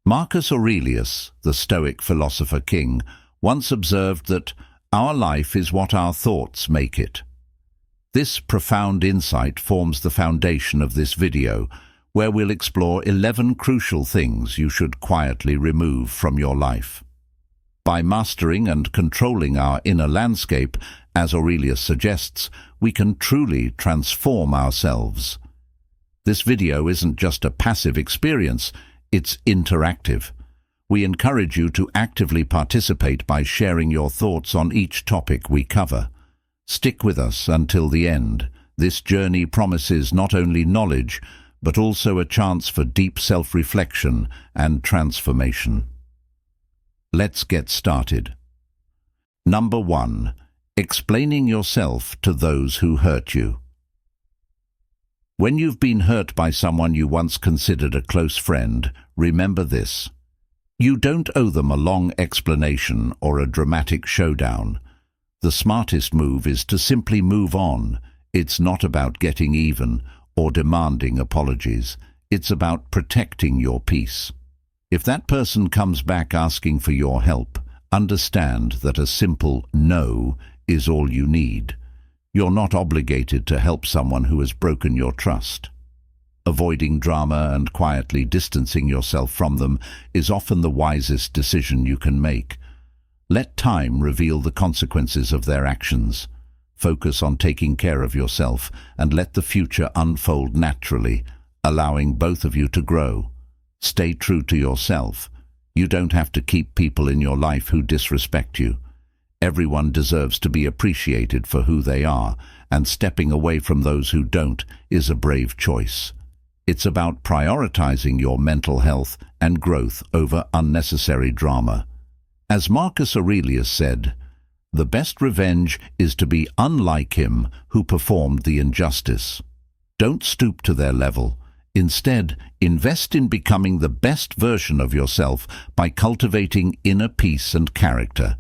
Marcus Aurelius, the Stoic philosopher king, once observed that our life is what our thoughts make it. This profound insight forms the foundation of this video, where we'll explore 11 crucial things you should quietly remove from your life. By mastering and controlling our inner landscape, as Aurelius suggests, we can truly transform ourselves. This video isn't just a passive experience, it's interactive. We encourage you to actively participate by sharing your thoughts on each topic we cover. Stick with us until the end. This journey promises not only knowledge, but also a chance for deep self-reflection and transformation. Let's get started. Number 1. Explaining yourself to those who hurt you. When you've been hurt by someone you once considered a close friend, remember this. You don't owe them a long explanation or a dramatic showdown. The smartest move is to simply move on. It's not about getting even or demanding apologies. It's about protecting your peace. If that person comes back asking for your help, understand that a simple no is all you need. You're not obligated to help someone who has broken your trust. Avoiding drama and quietly distancing yourself from them is often the wisest decision you can make. Let time reveal the consequences of their actions. Focus on taking care of yourself and let the future unfold naturally, allowing both of you to grow. Stay true to yourself. You don't have to keep people in your life who disrespect you. Everyone deserves to be appreciated for who they are, and stepping away from those who don't is a brave choice. It's about prioritizing your mental health and growth over unnecessary drama. As Marcus Aurelius said, "The best revenge is to be unlike him who performed the injustice." Don't stoop to their level. Instead, invest in becoming the best version of yourself by cultivating inner peace and character.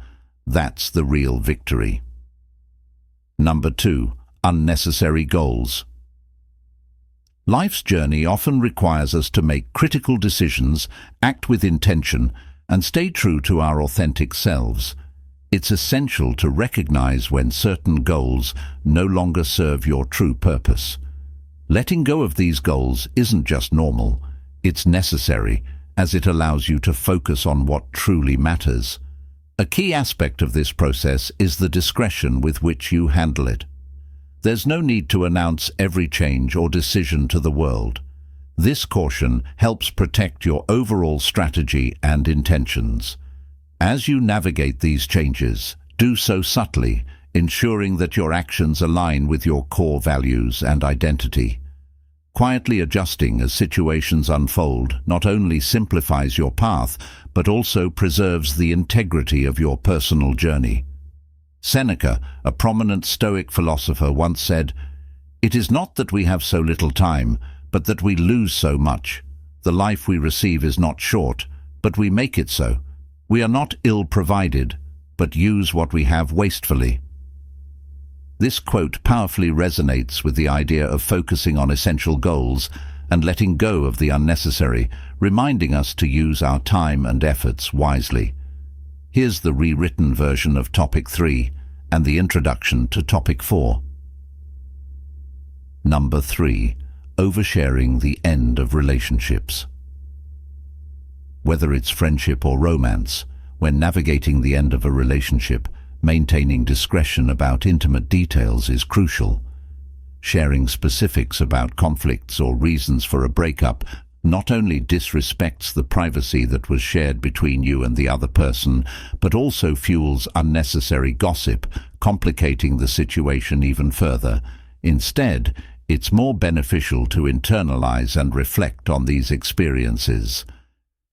That's the real victory. Number 2. Unnecessary goals. Life's journey often requires us to make critical decisions, act with intention, and stay true to our authentic selves. It's essential to recognize when certain goals no longer serve your true purpose. Letting go of these goals isn't just normal, it's necessary, as it allows you to focus on what truly matters. A key aspect of this process is the discretion with which you handle it. There's no need to announce every change or decision to the world. This caution helps protect your overall strategy and intentions. As you navigate these changes, do so subtly, ensuring that your actions align with your core values and identity. Quietly adjusting as situations unfold not only simplifies your path, but also preserves the integrity of your personal journey. Seneca, a prominent Stoic philosopher, once said, "It is not that we have so little time, but that we lose so much. The life we receive is not short, but we make it so. We are not ill-provided, but use what we have wastefully." This quote powerfully resonates with the idea of focusing on essential goals and letting go of the unnecessary, reminding us to use our time and efforts wisely. Here's the rewritten version of Topic 3 and the introduction to Topic 4. Number 3. Oversharing the end of relationships. Whether it's friendship or romance, when navigating the end of a relationship, maintaining discretion about intimate details is crucial. Sharing specifics about conflicts or reasons for a breakup not only disrespects the privacy that was shared between you and the other person, but also fuels unnecessary gossip, complicating the situation even further. Instead, it's more beneficial to internalize and reflect on these experiences.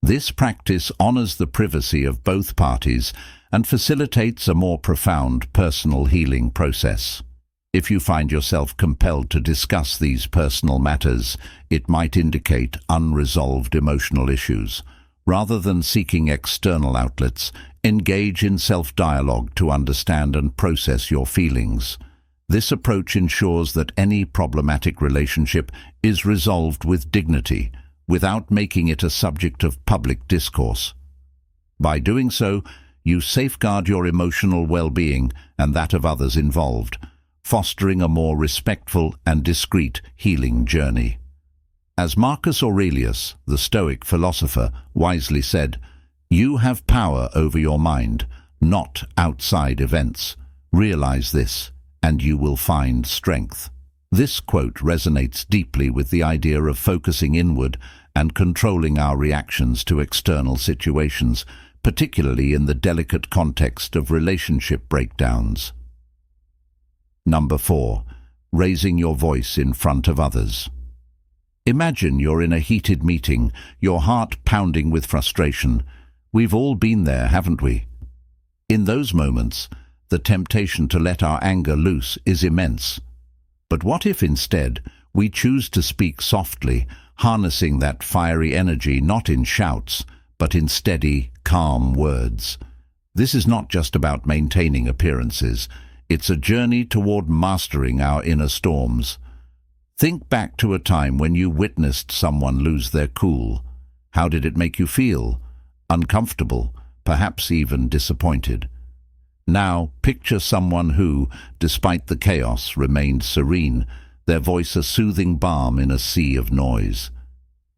This practice honors the privacy of both parties and facilitates a more profound personal healing process. If you find yourself compelled to discuss these personal matters, it might indicate unresolved emotional issues. Rather than seeking external outlets, engage in self-dialogue to understand and process your feelings. This approach ensures that any problematic relationship is resolved with dignity, without making it a subject of public discourse. By doing so, you safeguard your emotional well-being and that of others involved, fostering a more respectful and discreet healing journey. As Marcus Aurelius, the Stoic philosopher, wisely said, "You have power over your mind, not outside events. Realize this, and you will find strength." This quote resonates deeply with the idea of focusing inward and controlling our reactions to external situations, particularly in the delicate context of relationship breakdowns. Number 4. Raising your voice in front of others. Imagine you're in a heated meeting, your heart pounding with frustration. We've all been there, haven't we? In those moments, the temptation to let our anger loose is immense. But what if instead we choose to speak softly, harnessing that fiery energy not in shouts, but in steady, calm words? This is not just about maintaining appearances. It's a journey toward mastering our inner storms. Think back to a time when you witnessed someone lose their cool. How did it make you feel? Uncomfortable, perhaps even disappointed. Now, picture someone who, despite the chaos, remained serene, their voice a soothing balm in a sea of noise.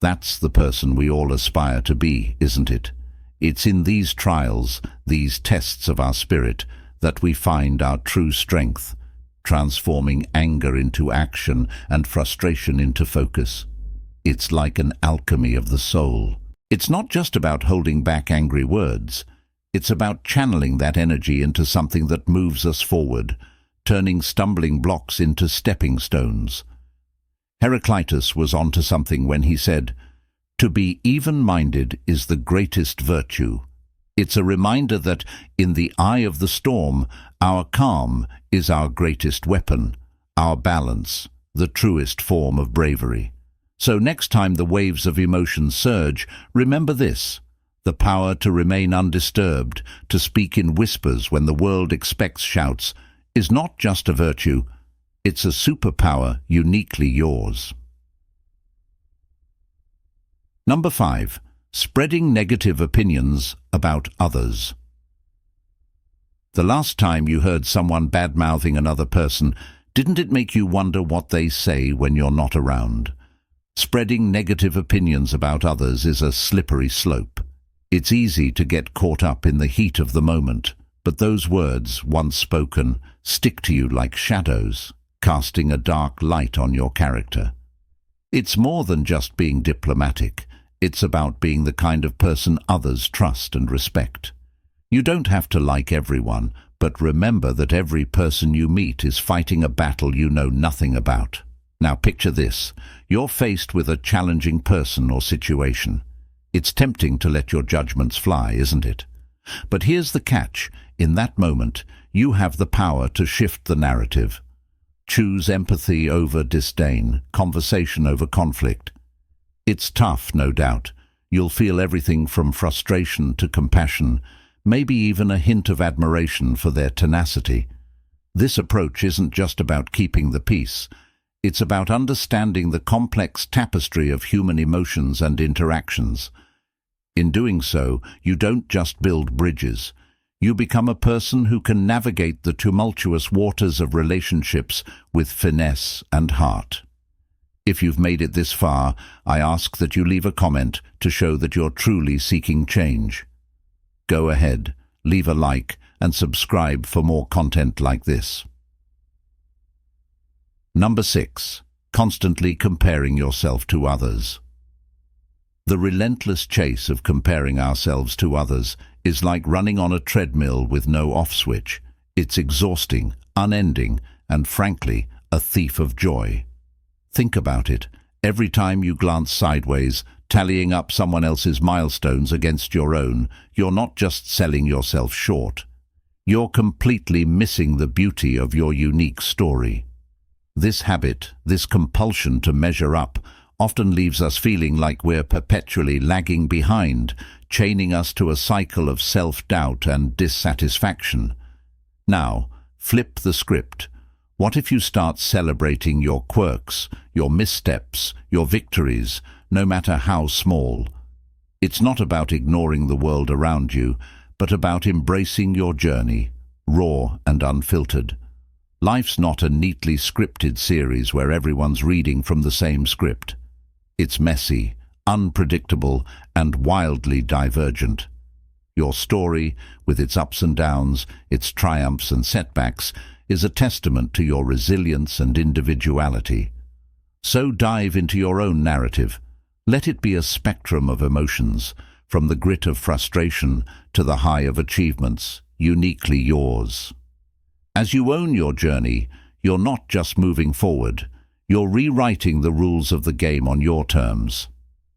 That's the person we all aspire to be, isn't it? It's in these trials, these tests of our spirit, that we find our true strength, transforming anger into action and frustration into focus. It's like an alchemy of the soul. It's not just about holding back angry words. It's about channeling that energy into something that moves us forward, turning stumbling blocks into stepping stones. Heraclitus was onto something when he said, "To be even-minded is the greatest virtue." It's a reminder that, in the eye of the storm, our calm is our greatest weapon, our balance, the truest form of bravery. So next time the waves of emotion surge, remember this: the power to remain undisturbed, to speak in whispers when the world expects shouts, is not just a virtue, it's a superpower uniquely yours. Number 5. Spreading negative opinions about others. The last time you heard someone bad-mouthing another person, didn't it make you wonder what they say when you're not around? Spreading negative opinions about others is a slippery slope. It's easy to get caught up in the heat of the moment, but those words, once spoken, stick to you like shadows, casting a dark light on your character. It's more than just being diplomatic. It's about being the kind of person others trust and respect. You don't have to like everyone, but remember that every person you meet is fighting a battle you know nothing about. Now picture this. You're faced with a challenging person or situation. It's tempting to let your judgments fly, isn't it? But here's the catch. In that moment, you have the power to shift the narrative. Choose empathy over disdain, conversation over conflict. It's tough, no doubt. You'll feel everything from frustration to compassion, maybe even a hint of admiration for their tenacity. This approach isn't just about keeping the peace. It's about understanding the complex tapestry of human emotions and interactions. In doing so, you don't just build bridges. You become a person who can navigate the tumultuous waters of relationships with finesse and heart. If you've made it this far, I ask that you leave a comment to show that you're truly seeking change. Go ahead, leave a like, and subscribe for more content like this. Number 6. Constantly comparing yourself to others. The relentless chase of comparing ourselves to others is like running on a treadmill with no off switch. It's exhausting, unending, and frankly, a thief of joy. Think about it. Every time you glance sideways, tallying up someone else's milestones against your own, you're not just selling yourself short. You're completely missing the beauty of your unique story. This habit, this compulsion to measure up, often leaves us feeling like we're perpetually lagging behind, chaining us to a cycle of self-doubt and dissatisfaction. Now, flip the script. What if you start celebrating your quirks, your missteps, your victories, no matter how small. It's not about ignoring the world around you, but about embracing your journey, raw and unfiltered. Life's not a neatly scripted series where everyone's reading from the same script. It's messy, unpredictable, and wildly divergent. Your story, with its ups and downs, its triumphs and setbacks, is a testament to your resilience and individuality. So dive into your own narrative. Let it be a spectrum of emotions, from the grit of frustration to the high of achievements, uniquely yours. As you own your journey, you're not just moving forward, you're rewriting the rules of the game on your terms.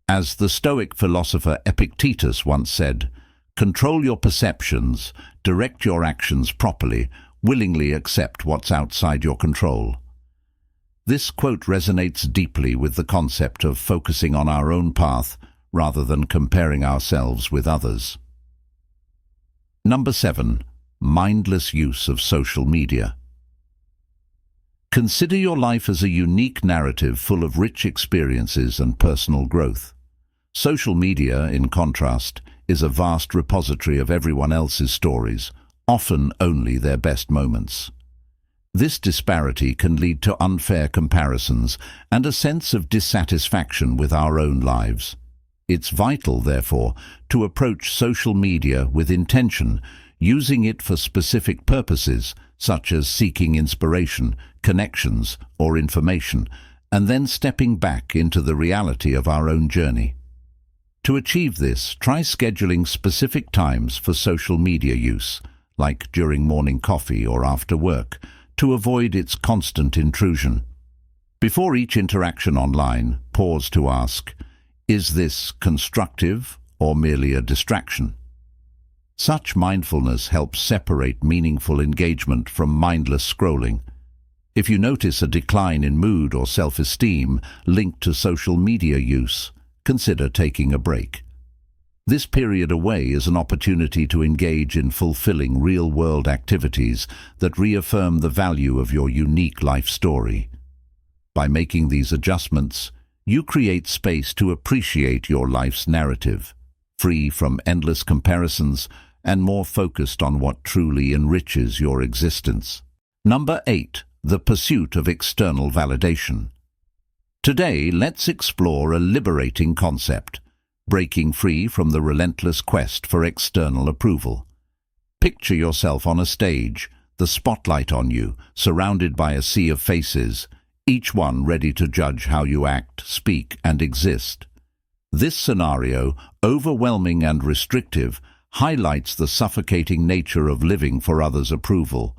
As the Stoic philosopher Epictetus once said, "Control your perceptions, direct your actions properly, willingly accept what's outside your control." This quote resonates deeply with the concept of focusing on our own path rather than comparing ourselves with others. Number 7. Mindless use of social media. Consider your life as a unique narrative full of rich experiences and personal growth. Social media, in contrast, is a vast repository of everyone else's stories, often only their best moments. This disparity can lead to unfair comparisons and a sense of dissatisfaction with our own lives. It's vital, therefore, to approach social media with intention, using it for specific purposes, such as seeking inspiration, connections, or information, and then stepping back into the reality of our own journey. To achieve this, try scheduling specific times for social media use, like during morning coffee or after work, to avoid its constant intrusion. Before each interaction online, pause to ask, is this constructive or merely a distraction? Such mindfulness helps separate meaningful engagement from mindless scrolling. If you notice a decline in mood or self-esteem linked to social media use, consider taking a break. This period away is an opportunity to engage in fulfilling real-world activities that reaffirm the value of your unique life story. By making these adjustments, you create space to appreciate your life's narrative, free from endless comparisons and more focused on what truly enriches your existence. Number 8. The pursuit of external validation. Today, let's explore a liberating concept, breaking free from the relentless quest for external approval. Picture yourself on a stage, the spotlight on you, surrounded by a sea of faces, each one ready to judge how you act, speak, and exist. This scenario, overwhelming and restrictive, highlights the suffocating nature of living for others' approval.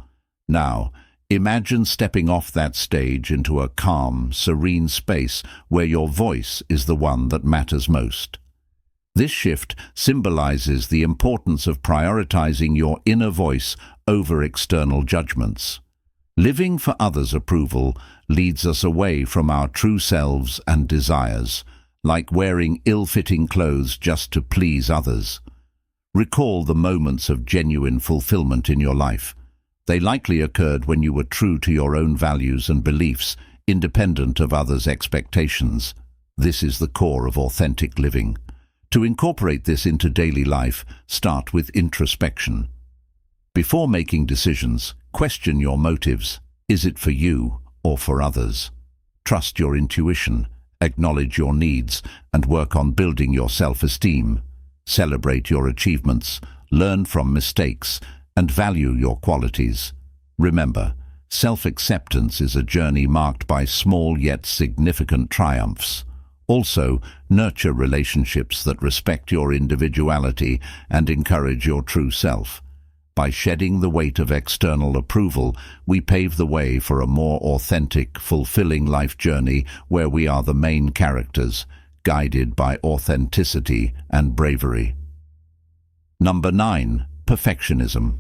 Now, imagine stepping off that stage into a calm, serene space where your voice is the one that matters most. This shift symbolizes the importance of prioritizing your inner voice over external judgments. Living for others' approval leads us away from our true selves and desires, like wearing ill-fitting clothes just to please others. Recall the moments of genuine fulfillment in your life. They likely occurred when you were true to your own values and beliefs, independent of others' expectations. This is the core of authentic living. To incorporate this into daily life, start with introspection. Before making decisions, question your motives. Is it for you or for others? Trust your intuition, acknowledge your needs, and work on building your self-esteem. Celebrate your achievements, learn from mistakes, and value your qualities. Remember, self-acceptance is a journey marked by small yet significant triumphs. Also, nurture relationships that respect your individuality and encourage your true self. By shedding the weight of external approval, we pave the way for a more authentic, fulfilling life journey where we are the main characters, guided by authenticity and bravery. Number 9. Perfectionism.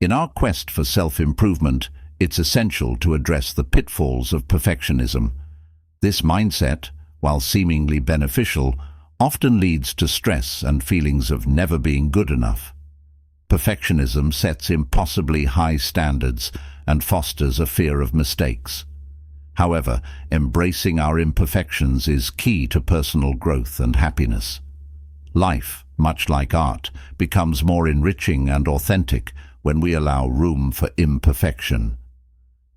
In our quest for self-improvement, it's essential to address the pitfalls of perfectionism. This mindset, while seemingly beneficial, often leads to stress and feelings of never being good enough. Perfectionism sets impossibly high standards and fosters a fear of mistakes. However, embracing our imperfections is key to personal growth and happiness. Life, much like art, becomes more enriching and authentic when we allow room for imperfection.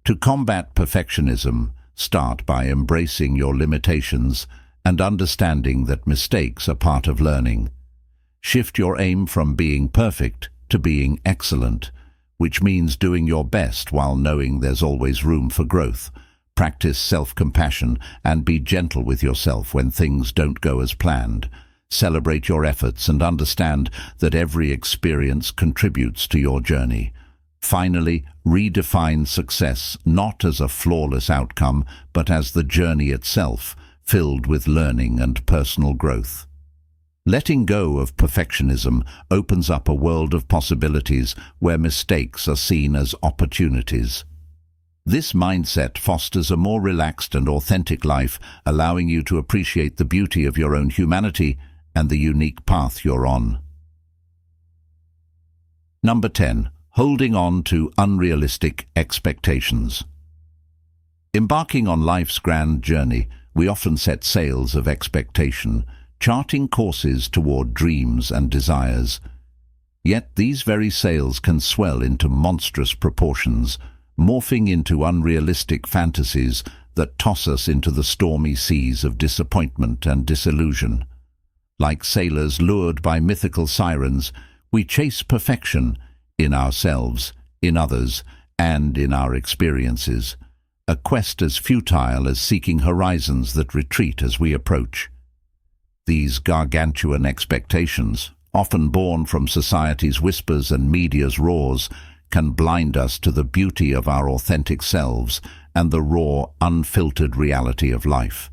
To combat perfectionism, start by embracing your limitations and understanding that mistakes are part of learning. Shift your aim from being perfect to being excellent, which means doing your best while knowing there's always room for growth. Practice self-compassion and be gentle with yourself when things don't go as planned. Celebrate your efforts and understand that every experience contributes to your journey. Finally, redefine success not as a flawless outcome, but as the journey itself, filled with learning and personal growth. Letting go of perfectionism opens up a world of possibilities where mistakes are seen as opportunities. This mindset fosters a more relaxed and authentic life, allowing you to appreciate the beauty of your own humanity and the unique path you're on. Number 10. Holding on to unrealistic expectations. Embarking on life's grand journey, we often set sails of expectation, charting courses toward dreams and desires. Yet these very sails can swell into monstrous proportions, morphing into unrealistic fantasies that toss us into the stormy seas of disappointment and disillusion. Like sailors lured by mythical sirens, we chase perfection in ourselves, in others, and in our experiences, a quest as futile as seeking horizons that retreat as we approach. These gargantuan expectations, often born from society's whispers and media's roars, can blind us to the beauty of our authentic selves and the raw, unfiltered reality of life.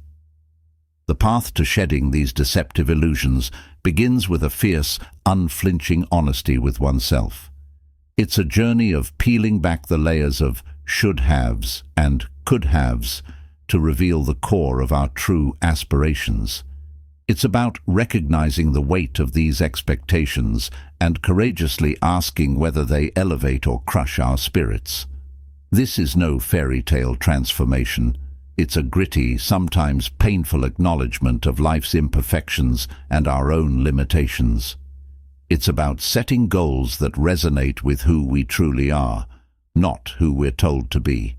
The path to shedding these deceptive illusions begins with a fierce, unflinching honesty with oneself. It's a journey of peeling back the layers of should-haves and could-haves to reveal the core of our true aspirations. It's about recognizing the weight of these expectations and courageously asking whether they elevate or crush our spirits. This is no fairy tale transformation. It's a gritty, sometimes painful acknowledgement of life's imperfections and our own limitations. It's about setting goals that resonate with who we truly are, not who we're told to be.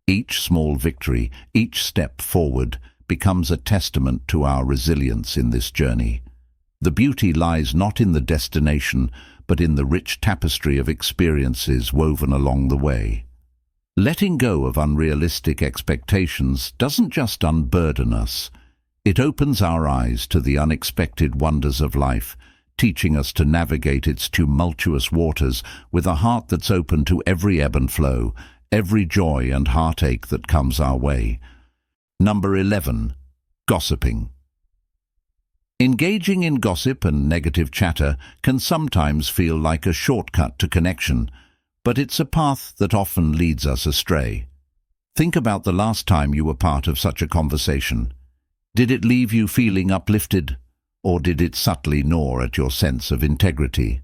Each small victory, each step forward, becomes a testament to our resilience in this journey. The beauty lies not in the destination, but in the rich tapestry of experiences woven along the way. Letting go of unrealistic expectations doesn't just unburden us. It opens our eyes to the unexpected wonders of life, teaching us to navigate its tumultuous waters with a heart that's open to every ebb and flow, every joy and heartache that comes our way. Number 11. Gossiping. Engaging in gossip and negative chatter can sometimes feel like a shortcut to connection, but it's a path that often leads us astray. Think about the last time you were part of such a conversation. Did it leave you feeling uplifted, or did it subtly gnaw at your sense of integrity?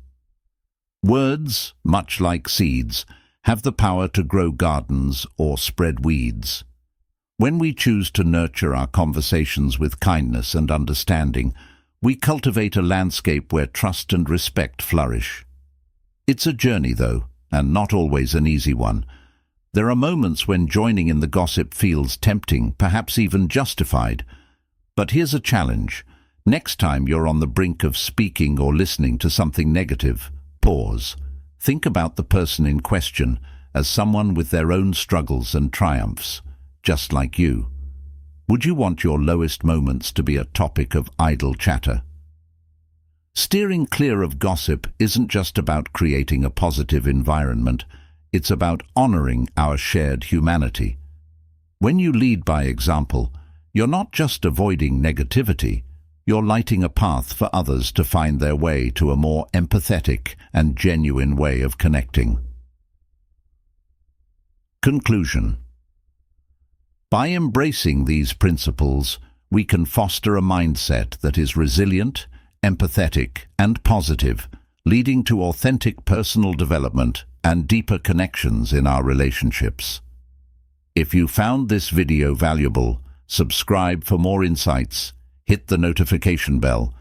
Words, much like seeds, have the power to grow gardens or spread weeds. When we choose to nurture our conversations with kindness and understanding, we cultivate a landscape where trust and respect flourish. It's a journey, though, and not always an easy one. There are moments when joining in the gossip feels tempting, perhaps even justified. But here's a challenge. Next time you're on the brink of speaking or listening to something negative, pause. Think about the person in question as someone with their own struggles and triumphs, just like you. Would you want your lowest moments to be a topic of idle chatter? Steering clear of gossip isn't just about creating a positive environment, it's about honoring our shared humanity. When you lead by example, you're not just avoiding negativity, you're lighting a path for others to find their way to a more empathetic and genuine way of connecting. Conclusion. By embracing these principles, we can foster a mindset that is resilient, empathetic, and positive, leading to authentic personal development and deeper connections in our relationships. If you found this video valuable, subscribe for more insights, hit the notification bell,